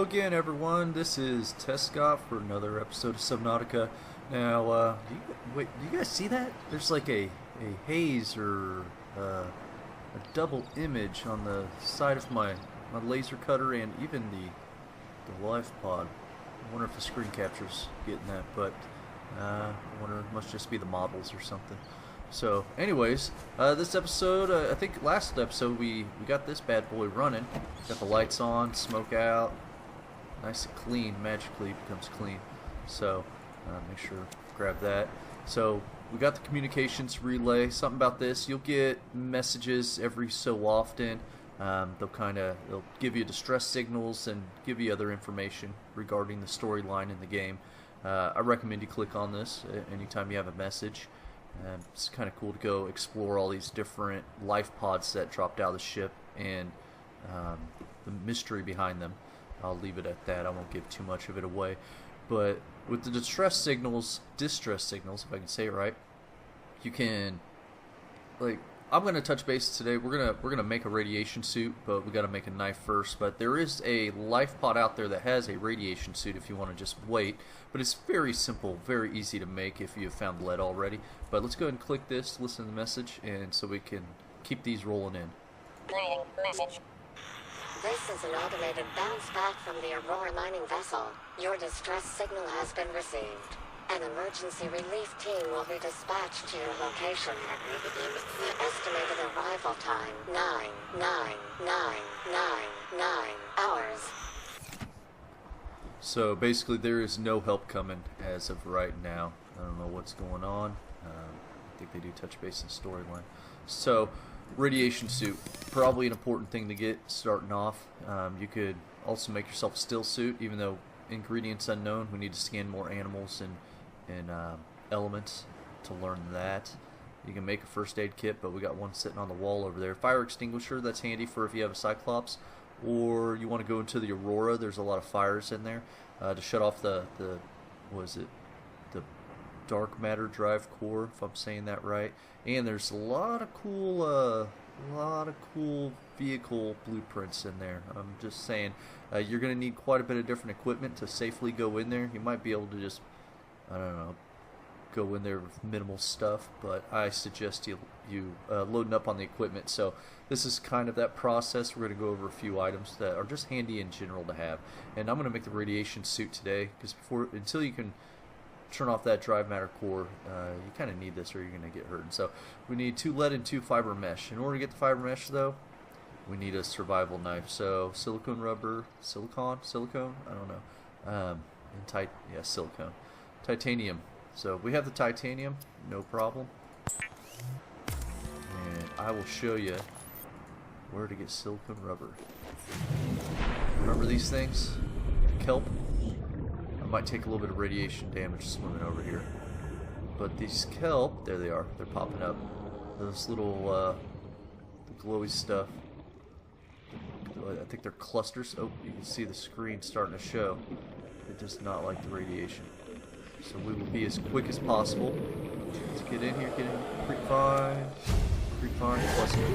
again, everyone. This is Tescott for another episode of Subnautica. Now, do you guys see that? There's like a haze or a double image on the side of my laser cutter and even the life pod. I wonder if the screen capture's getting that, but I wonder, it must just be the models or something. So, anyways, this episode, I think last episode we got this bad boy running. Got the lights on, smoke out, nice and clean. Magically becomes clean. So, make sure to grab that. So, we got the communications relay. Something about this, you'll get messages every so often. They'll give you distress signals and give you other information regarding the storyline in the game. I recommend you click on this anytime you have a message. It's kind of cool to go explore all these different life pods that dropped out of the ship and the mystery behind them. I'll leave it at that. I won't give too much of it away. But with the distress signals, if I can say it right, you can, like, I'm gonna touch base today. We're gonna make a radiation suit, but we gotta make a knife first. But there is a life pod out there that has a radiation suit if you want to just wait. But it's very simple, very easy to make if you have found lead already. But let's go ahead and click this, listen to the message, and so we can keep these rolling in. Playing message. This is an automated bounce back from the Aurora mining vessel. Your distress signal has been received. An emergency relief team will be dispatched to your location. The estimated arrival time, 9 hours. So basically there is no help coming as of right now. I don't know what's going on. I think they do touch base in storyline. So, radiation suit, probably an important thing to get starting off. You could also make yourself a still suit, even though ingredients unknown. We need to scan more animals and elements to learn that. You can make a first aid kit, but we got one sitting on the wall over there. Fire extinguisher, that's handy for if you have a Cyclops, or you want to go into the Aurora. There's a lot of fires in there to shut off the dark matter drive core, if I'm saying that right. And there's a lot of cool vehicle blueprints in there. I'm just saying, you're going to need quite a bit of different equipment to safely go in there. You might be able to just, I don't know, go in there with minimal stuff, but I suggest you loading up on the equipment. So this is kind of that process. We're going to go over a few items that are just handy in general to have. And I'm going to make the radiation suit today, because until you can turn off that drive matter core, you kind of need this or you're going to get hurt. So we need 2 lead and 2 fiber mesh. In order to get the fiber mesh, though, we need a survival knife. So silicone, I don't know. Silicone. Titanium. So we have the titanium, no problem. And I will show you where to get silicone rubber. Remember these things? Kelp? I might take a little bit of radiation damage swimming over here. But these kelp, there they are. They're popping up. Those little the glowy stuff. I think they're clusters. Oh, you can see the screen starting to show. It does not like the radiation. So we will be as quick as possible. Let's get in here, Creepvine, cluster.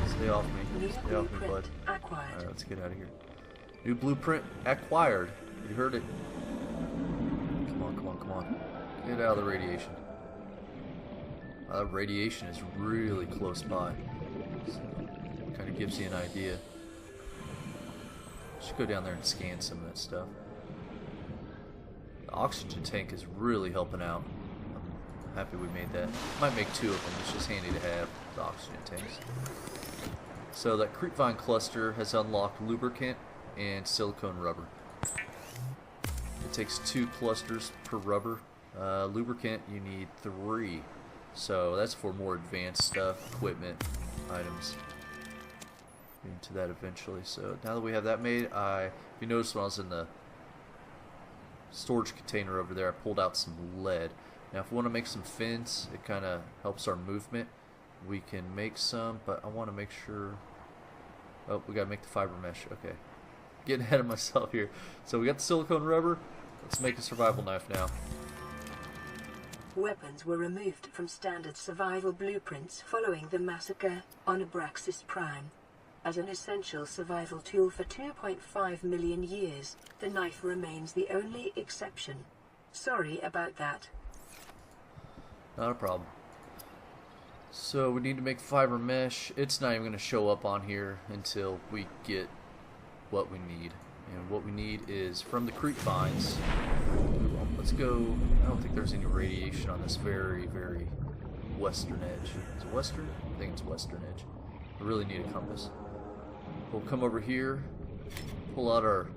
Stay off me. Stay off me, bud. Alright, let's get out of here. New blueprint acquired. You heard it. Come on. Get out of the radiation. Radiation is really close by. So, kind of gives you an idea. Should go down there and scan some of that stuff. The oxygen tank is really helping out. I'm happy we made that. Might make 2 of them. It's just handy to have the oxygen tanks. So that creepvine cluster has unlocked lubricant and silicone rubber. It takes 2 clusters per rubber. Lubricant, you need 3. So that's for more advanced stuff, equipment, items. Get into that eventually. So now that we have that made, if you notice when I was in the storage container over there, I pulled out some lead. Now if we want to make some fins, it kind of helps our movement. We can make some, but I want to make sure. Oh, we got to make the fiber mesh. Okay, getting ahead of myself here. So we got the silicone rubber. Let's make a survival knife now. Weapons were removed from standard survival blueprints following the massacre on Abraxas Prime. as an essential survival tool for 2.5 million years, the knife remains the only exception. Sorry about that. Not a problem. So we need to make fiber mesh. It's not even going to show up on here until we get what we need. And what we need is from the creep vines. Let's go. I don't think there's any radiation on this very, very western edge. Is it western? I think it's western edge. We really need a compass. We'll come over here, pull out our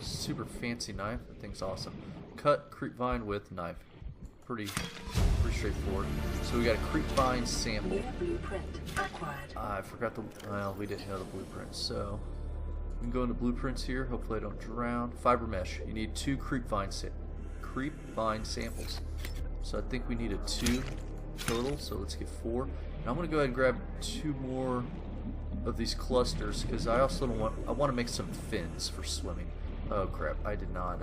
super fancy knife. That thing's awesome. Cut creep vine with knife. Pretty straightforward. So we got a creep vine sample. New blueprint acquired. I forgot the. Well, we didn't know the blueprint, so we can go into blueprints here. Hopefully, I don't drown. Fiber mesh. You need 2 creep vine samples. So I think we needed 2 total. So let's get 4. And I'm gonna go ahead and grab 2 more of these clusters because I also don't want. I want to make some fins for swimming. Oh crap! I did not.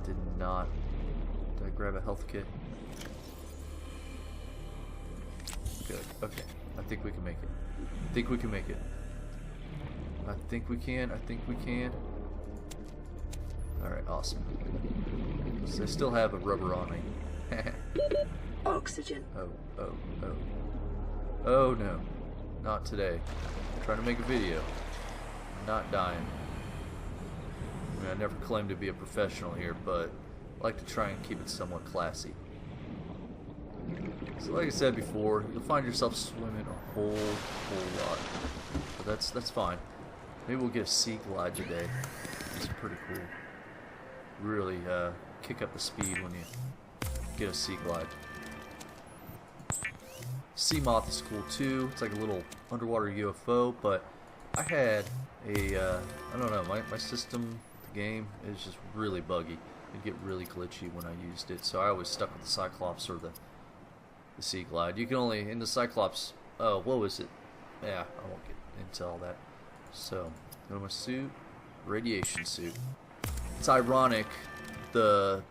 Did I grab a health kit? Good. Okay. I think we can make it. I think we can make it. I think we can. I think we can. Alright, awesome. So I still have a rubber on me. Oxygen. Oh no. Not today. I'm trying to make a video. I'm not dying. I mean, I never claimed to be a professional here, but I like to try and keep it somewhat classy. So like I said before, you'll find yourself swimming a whole lot. But that's fine. Maybe we'll get a sea glide today. It's pretty cool. Really kick up the speed when you get a sea glide. Sea moth is cool too. It's like a little underwater UFO, but I had a I don't know, my system, the game is just really buggy. It'd get really glitchy when I used it, so I always stuck with the Cyclops or the Sea Glide. You can only, in the Cyclops, oh, what was it? Yeah, I won't get into all that. So, go to my suit, radiation suit. It's ironic, the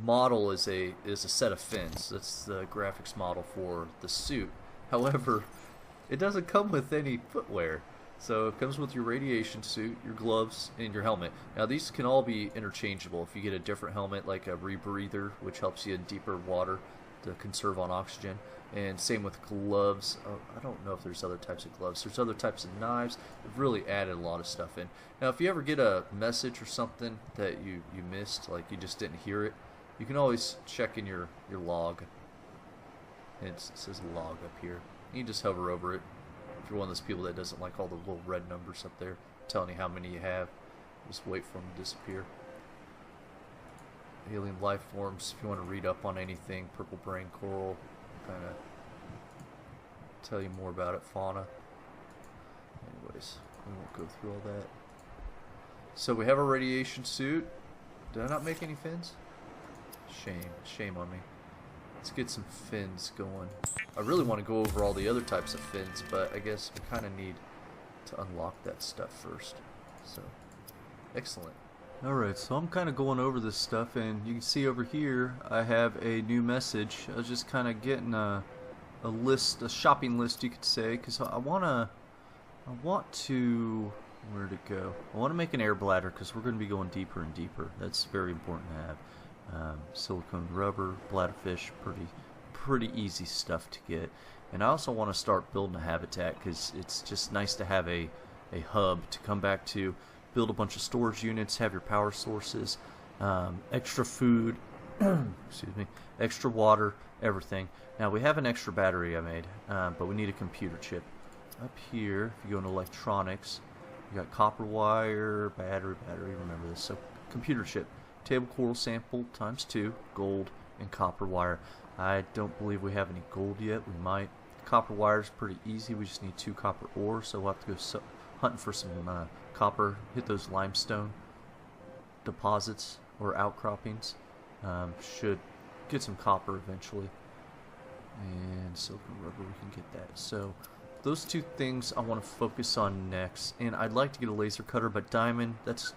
model is a set of fins. That's the graphics model for the suit. However, it doesn't come with any footwear. So it comes with your radiation suit, your gloves, and your helmet. Now these can all be interchangeable. If you get a different helmet, like a rebreather, which helps you in deeper water to conserve on oxygen, and same with gloves. I don't know if there's other types of gloves. There's other types of knives. They've really added a lot of stuff in. Now if you ever get a message or something that you missed, like you just didn't hear it, you can always check in your log. It says log up here. You just hover over it. If you're one of those people that doesn't like all the little red numbers up there telling you how many you have, just wait for them to disappear. Alien life forms, if you want to read up on anything, purple brain coral, kind of tell you more about it, fauna. Anyways, we won't go through all that. So we have a radiation suit. Did I not make any fins? Shame on me. Let's get some fins going. I really want to go over all the other types of fins, but I guess we kind of need to unlock that stuff first. So, excellent. Alright, so I'm kind of going over this stuff, and you can see over here I have a new message. I was just kind of getting a list, a shopping list you could say, because I want to, where'd it go? I want to make an air bladder, because we're going to be going deeper and deeper. That's very important to have. Silicone rubber, bladderfish, pretty easy stuff to get. And I also want to start building a habitat because it's just nice to have a hub to come back to, build a bunch of storage units, have your power sources, extra food, excuse me, extra water, everything. Now we have an extra battery I made, but we need a computer chip. Up here, if you go into electronics, you got copper wire, battery, remember this. So computer chip. Table coral sample times 2, gold, and copper wire. I don't believe we have any gold yet. We might. Copper wire is pretty easy. We just need 2 copper ore, so we'll have to go hunting for some copper. Hit those limestone deposits or outcroppings. Should get some copper eventually. And silicone rubber, we can get that. So those 2 things I want to focus on next. And I'd like to get a laser cutter, but diamond, that's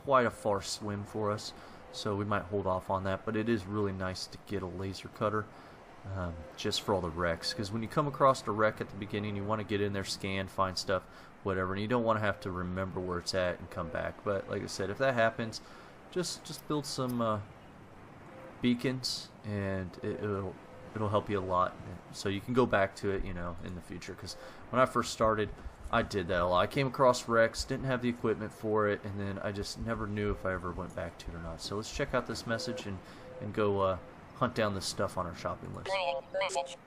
quite a far swim for us, so we might hold off on that, but it is really nice to get a laser cutter. just for all the wrecks. Because when you come across a wreck at the beginning, you want to get in there, scan, find stuff, whatever, and you don't want to have to remember where it's at and come back. But like I said, if that happens, just build some beacons, and it'll help you a lot. So you can go back to it, you know, in the future. Because when I first started, I did that a lot. I came across wrecks, didn't have the equipment for it, and then I just never knew if I ever went back to it or not. So let's check out this message and go hunt down this stuff on our shopping list. Message.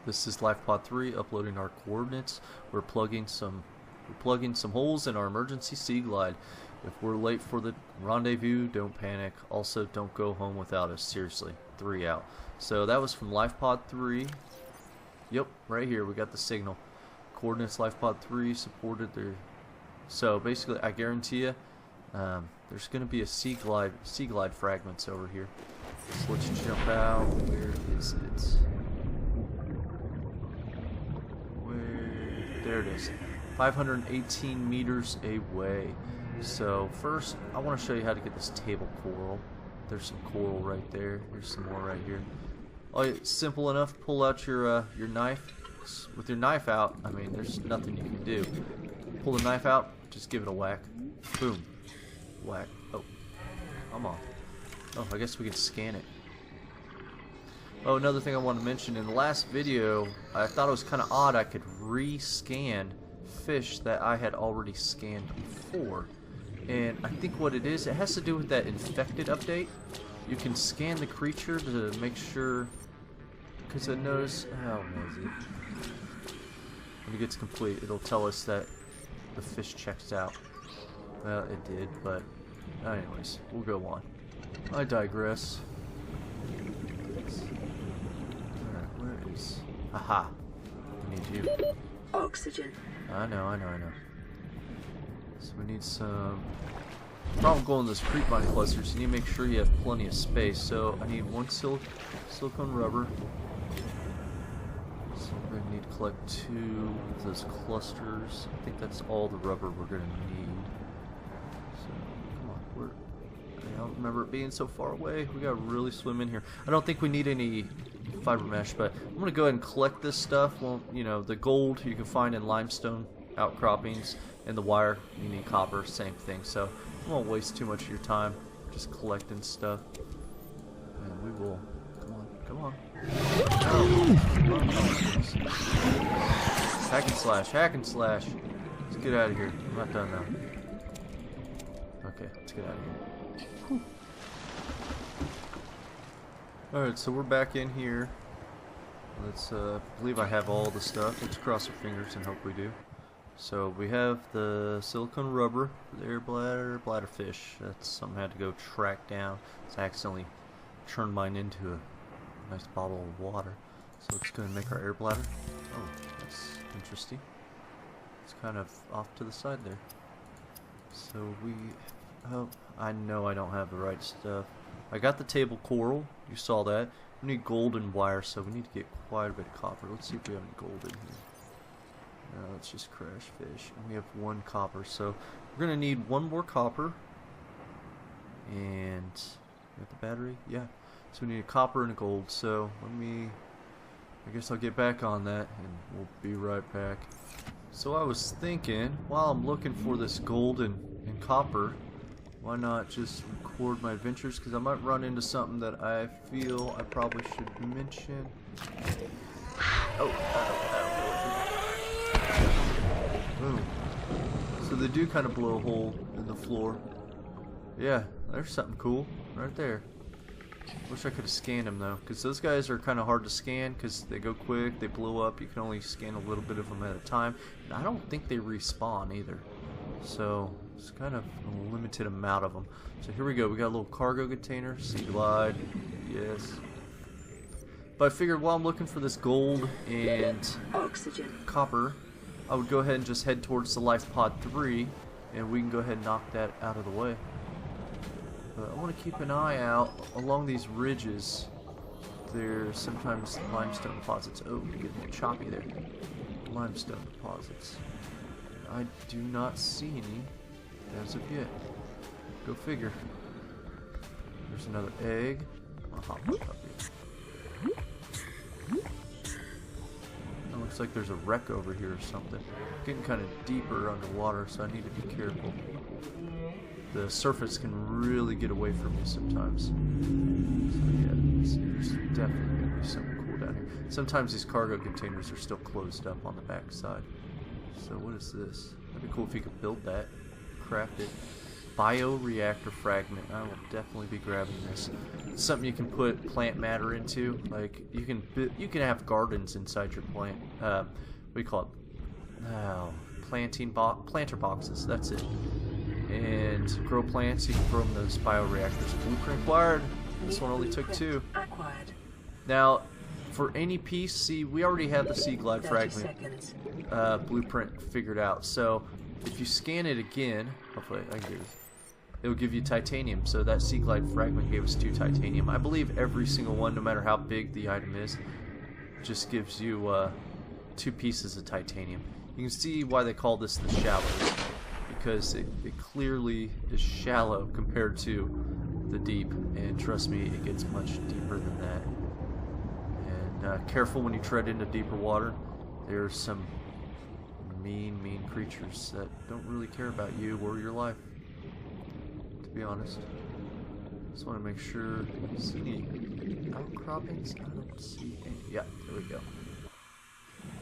This is LifePod 3 uploading our coordinates. We're plugging some holes in our emergency sea glide. If we're late for the rendezvous, don't panic. Also, don't go home without us. Seriously, 3 out. So that was from LifePod 3. Yep, right here we got the signal. Coordinates LifePod 3 supported there. So basically, I guarantee you, there's going to be a sea glide fragments over here. So let's jump out. Where is it? There it is. 518 meters away. So first, I want to show you how to get this table coral. There's some coral right there. Here's some more right here. Oh, it's simple enough. Pull out your knife. With your knife out, I mean, there's nothing you can do. Pull the knife out. Just give it a whack. Boom. Whack. Oh, come on. Oh, I guess we can scan it. Oh, another thing I want to mention. In the last video, I thought it was kind of odd I could re-scan fish that I had already scanned before. And I think what it is, it has to do with that infected update. You can scan the creature to make sure, because I notice, how is it? When it gets complete, it'll tell us that the fish checks out. Well, it did, but anyways, we'll go on. I digress. Alright, where is... Aha! We need you. Oxygen. I know. So we need some... Problem going to those creep mine clusters, you need to make sure you have plenty of space. So I need one silicone rubber. So we're going to need to collect 2 of those clusters. I think that's all the rubber we're going to need. So come on, I don't remember it being so far away. We got to really swim in here. I don't think we need any fiber mesh, but I'm going to go ahead and collect this stuff. Well, you know, the gold you can find in limestone outcroppings, and the wire you need copper, same thing. So I won't waste too much of your time just collecting stuff, and we will. Come on. Hack and slash. Let's get out of here. I'm not done now. Okay, let's get out of here. Alright, so we're back in here. Let's believe I have all the stuff. Let's cross our fingers and hope we do. So we have the silicone rubber, the air bladder fish. That's something I had to go track down. So I accidentally turned mine into a nice bottle of water. So let's go and make our air bladder. Oh, that's interesting. It's kind of off to the side there. So we... Oh, I know I don't have the right stuff. I got the table coral. You saw that. We need golden wire, so we need to get quite a bit of copper. Let's see if we have any gold in here. No, it's just crash fish. And we have 1 copper, so we're going to need 1 more copper. And... Got the battery? Yeah. So we need a copper and a gold, so I guess I'll get back on that, and we'll be right back. So I was thinking, while I'm looking for this gold and copper, why not just record my adventures, because I might run into something that I feel I probably should mention. Oh, boom. So they do kind of blow a hole in the floor. Yeah, there's something cool right there. Wish I could have scanned them though, because those guys are kind of hard to scan because they go quick, they blow up, you can only scan a little bit of them at a time, and I don't think they respawn either, so it's kind of a limited amount of them. So here we go, we got a little cargo container, sea glide, yes. But I figured while I'm looking for this gold and Oxygen. Copper, I would go ahead and just head towards the LifePod 3, and we can go ahead and knock that out of the way. But I want to keep an eye out along these ridges. There's sometimes limestone deposits. Oh, getting a little choppy there. Limestone deposits. I do not see any as of yet. Go figure. There's another egg. I'll hop back up here. It looks like there's a wreck over here or something. Getting kind of deeper underwater, so I need to be careful. The surface can really get away from me sometimes. So yeah, there's definitely going to be something cool down here. Sometimes these cargo containers are still closed up on the back side. So what is this? That'd be cool if you could build that, craft it. Bioreactor fragment. I will definitely be grabbing this. It's something you can put plant matter into. Like you can have gardens inside your plant. What do you call it? Oh, planter boxes. That's it. And grow plants. You can throw them those bioreactors. Blueprint acquired. This one only took 2. Acquired. Now, for any piece, see, we already have the Sea Glide fragment blueprint figured out. So if you scan it again, hopefully I can do this. It'll give you titanium. So that Sea Glide fragment gave us 2 titanium. I believe every single one, no matter how big the item is, just gives you 2 pieces of titanium. You can see why they call this the shallows, because it clearly is shallow compared to the deep, and trust me, it gets much deeper than that. And careful when you tread into deeper water. There's some mean creatures that don't really care about you or your life, to be honest. Just want to make sure. See any outcroppings? I don't see any. Yeah, there we go.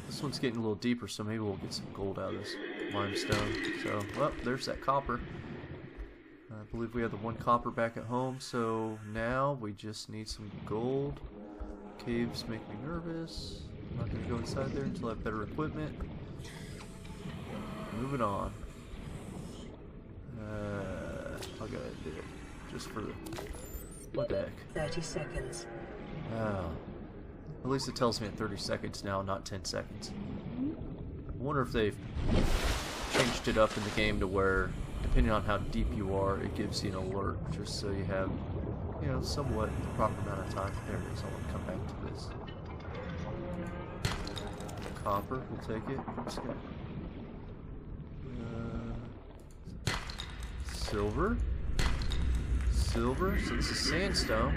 This one's getting a little deeper, so maybe we'll get some gold out of this limestone. So, well, there's that copper. I believe we have the 1 copper back at home, so now we just need some gold. Caves make me nervous. I'm not going to go inside there until I have better equipment. Moving on. I'll go ahead and do it. Just for the... What the heck? 30 seconds. Oh. At least it tells me at 30 seconds now, not 10 seconds. I wonder if they've changed it up in the game to where, depending on how deep you are, it gives you an alert, just so you have, you know, somewhat the proper amount of time. There it is. I want to come back to this. Copper, we'll take it. Let's go. Silver. Silver. So this is sandstone.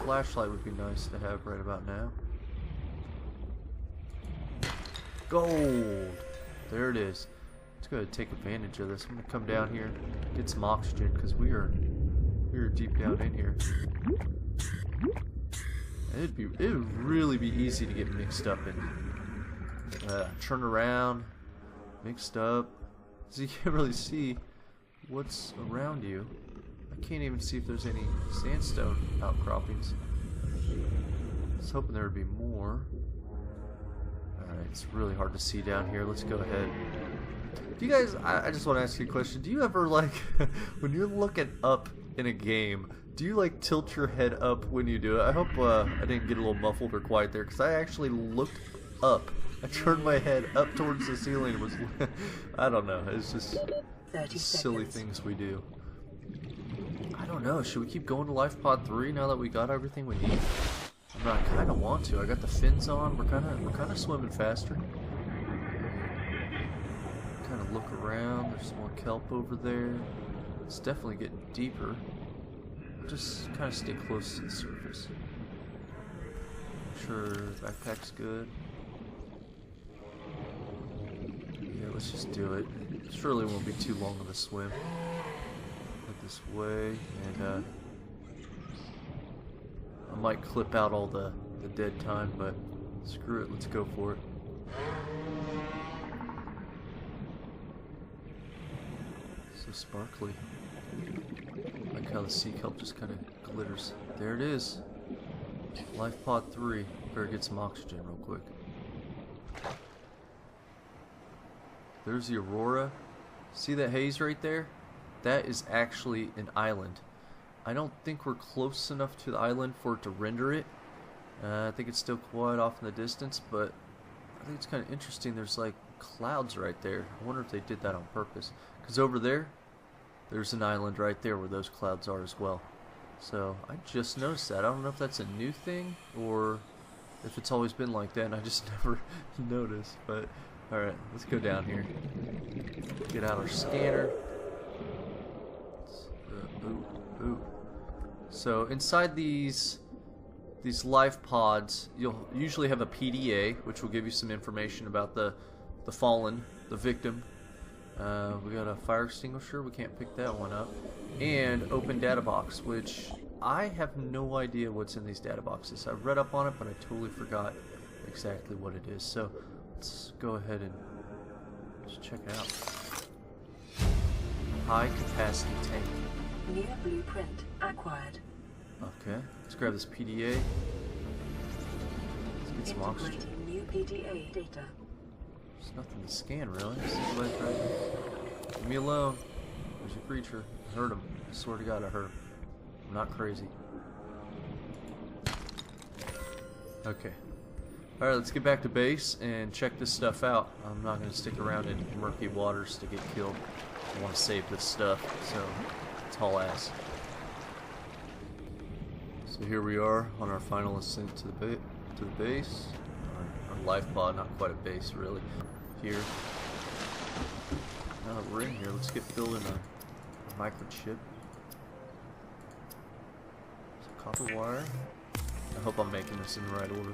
Flashlight would be nice to have right about now. Gold! There it is. Let's go ahead and take advantage of this. I'm gonna come down here, get some oxygen, because we are deep down in here. And it would really be easy to get mixed up in. Turn around, mixed up. So you can't really see what's around you. I can't even see if there's any sandstone outcroppings. I was hoping there would be more. Alright, it's really hard to see down here. Let's go ahead. Do you guys, I just want to ask you a question. Do you ever, like, when you're looking up in a game, do you, like, tilt your head up when you do it? I hope I didn't get a little muffled or quiet there, because I actually looked up. I turned my head up towards the ceiling and was, I don't know, it's just silly things we do. I don't know, should we keep going to Life Pod 3 now that we got everything we need? I kind of want to. I got the fins on. We're kind of swimming faster. Kind of look around. There's some more kelp over there. It's definitely getting deeper. Just kind of stay close to the surface. Make sure the backpack's good. Yeah, let's just do it. Surely it won't be too long of a swim. Head this way, and I might clip out all the dead time, but screw it, let's go for it. So sparkly. I like how the sea kelp just kind of glitters. There it is. Life Pod 3. Better get some oxygen real quick. There's the aurora. See that haze right there? That is actually an island. I don't think we're close enough to the island for it to render it. I think it's still quite off in the distance, but I think it's kind of interesting. There's like clouds right there. I wonder if they did that on purpose. Because over there, there's an island right there where those clouds are as well. So I just noticed that. I don't know if that's a new thing or if it's always been like that and I just never noticed. But alright, let's go down here. Get out our scanner. Ooh. So inside these life pods, you'll usually have a PDA, which will give you some information about the fallen, the victim. We got a fire extinguisher, we can't pick that one up, and open data box, which I have no idea what's in these data boxes. I read up on it, but I totally forgot exactly what it is. So let's go ahead and just check it out. High capacity tank. New blueprint acquired. Okay, let's grab this PDA. Let's get some oxygen. Integrating new PDA data. There's nothing to scan, really. This is right there. Leave me alone. There's a creature. I heard him. I swear to God, I heard him. I'm not crazy. Okay. Alright, let's get back to base and check this stuff out. I'm not going to stick around in murky waters to get killed. I want to save this stuff, so it's haul ass. So here we are on our final ascent to the base. Our life pod, not quite a base really. Here. Now that we're in here, let's get building a microchip. Some copper wire. I hope I'm making this in the right order.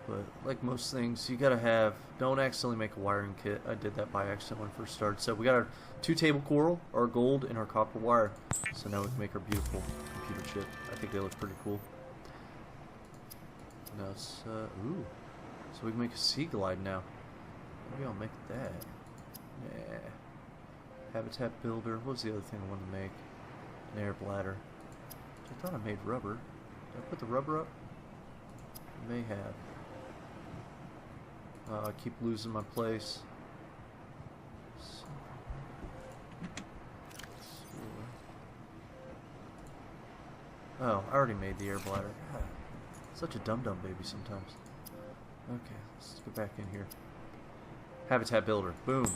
But like most things, you gotta have, don't accidentally make a wiring kit. I did that by accident when I first started. So we got our 2 table coral, our gold, and our copper wire. So now we can make our beautiful computer chip. I think they look pretty cool. Now it's, ooh. So we can make a sea glide now. Maybe I'll make that. Yeah. Habitat builder. What was the other thing I wanted to make? An air bladder. I thought I made rubber. Did I put the rubber up? I may have. I keep losing my place. Oh, I already made the air bladder. God, such a dum-dum baby sometimes. Okay, let's get back in here. Habitat builder. Boom.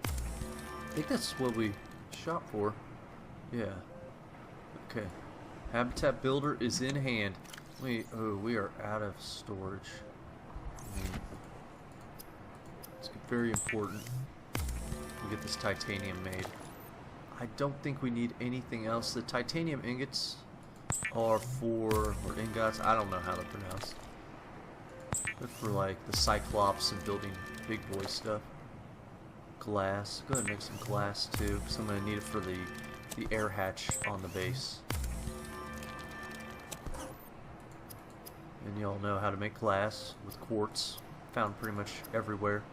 I think that's what we shot for. Yeah. Okay. Habitat builder is in hand. We are out of storage. It's very important we get this titanium made. I don't think we need anything else. The titanium ingots are or ingots, I don't know how to pronounce. They're for like the Cyclops and building big boy stuff. Glass. Go ahead and make some glass too, because I'm going to need it for the air hatch on the base. And you all know how to make glass with quartz, found pretty much everywhere.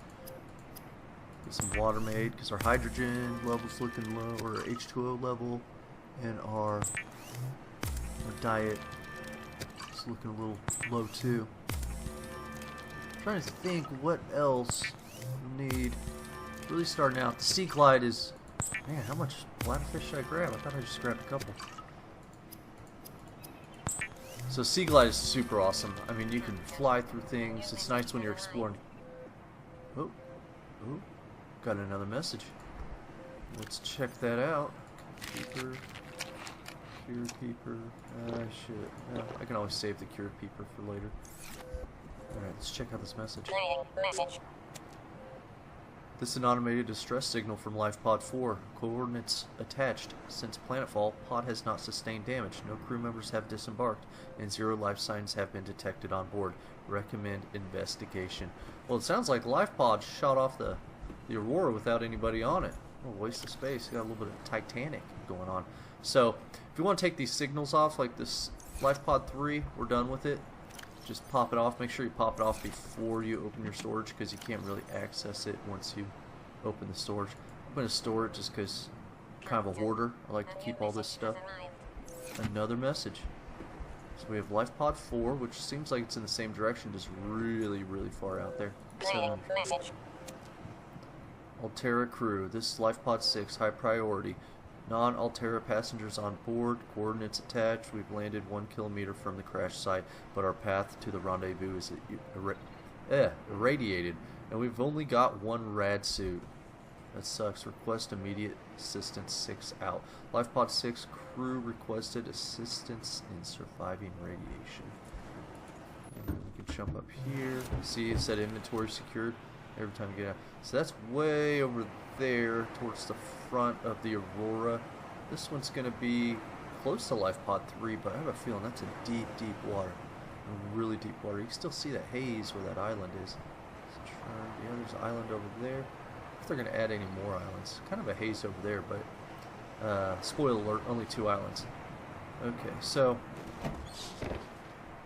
Get some water made because our hydrogen level's looking low, or our H2O level, and our diet is looking a little low too. I'm trying to think what else we need. Really starting out. The sea glide is, man, how much bladderfish should I grab? I thought I just grabbed a couple. So sea glide is super awesome. I mean, you can fly through things. It's nice when you're exploring. Oh, got another message. Let's check that out. Keeper, cure keeper. Shit. No, I can always save the cure keeper for later. All right, let's check out this message. This is an automated distress signal from LifePod 4. Coordinates attached. Since planetfall, pod has not sustained damage. No crew members have disembarked, and 0 life signs have been detected on board. Recommend investigation. Well, it sounds like LifePod shot off the Aurora without anybody on it. Oh, waste of space. Got a little bit of Titanic going on. So, if you want to take these signals off, like this LifePod 3, we're done with it. Just pop it off. Make sure you pop it off before you open your storage, because you can't really access it once you open the storage. I'm going to store it just because I'm kind of a hoarder. I like to keep all this stuff. Another message. So we have LifePod 4, which seems like it's in the same direction, just really, really far out there. So, Altera crew. This is LifePod 6, high priority. Non-Altera passengers on board, coordinates attached. We've landed 1 kilometer from the crash site, but our path to the rendezvous is irradiated, and we've only got 1 rad suit. That sucks. Request immediate assistance 6 out. LifePod 6 crew requested assistance in surviving radiation. And we can jump up here. See, it said inventory secured every time you get out. So that's way over there towards the front of the Aurora. This one's going to be close to life pod 3, but I have a feeling that's in deep, deep water. Really deep water. You can still see that haze where that island is. Yeah, there's an island over there. If they're going to add any more islands. Kind of a haze over there, but spoiler alert, only 2 islands. Okay, so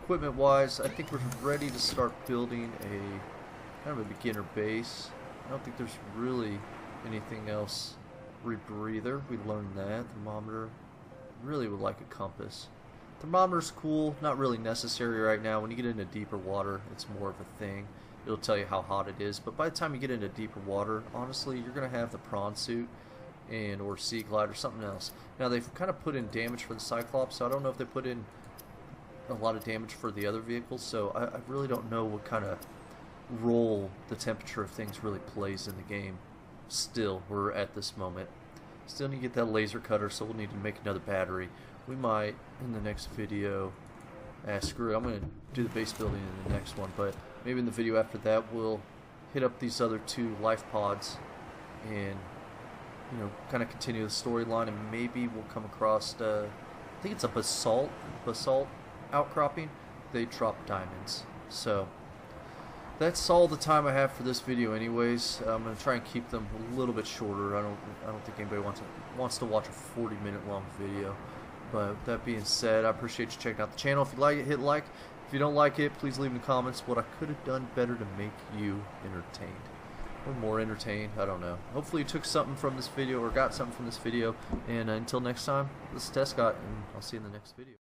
equipment wise, I think we're ready to start building a kind of a beginner base. I don't think there's really anything else. Rebreather, we learned that. Thermometer, really would like a compass. Thermometer's cool, not really necessary right now. When you get into deeper water, it's more of a thing. It'll tell you how hot it is, but by the time you get into deeper water, honestly, you're going to have the prawn suit and or sea glide or something else. Now, they've kind of put in damage for the Cyclops, so I don't know if they put in a lot of damage for the other vehicles, so I really don't know what kind of role the temperature of things really plays in the game. Still, we're at this moment. Still need to get that laser cutter, so we'll need to make another battery. We might, in the next video, screw it, I'm going to do the base building in the next one, but maybe in the video after that we'll hit up these other 2 life pods and, you know, kind of continue the storyline, and maybe we'll come across, I think it's a basalt outcropping. They drop diamonds. So that's all the time I have for this video anyways. I'm going to try and keep them a little bit shorter. I don't think anybody wants to watch a 40-minute long video. But with that being said, I appreciate you checking out the channel. If you like it, hit like. If you don't like it, please leave in the comments what I could have done better to make you entertained. Or more entertained, I don't know. Hopefully you took something from this video or got something from this video. And until next time, this is Tescott, and I'll see you in the next video.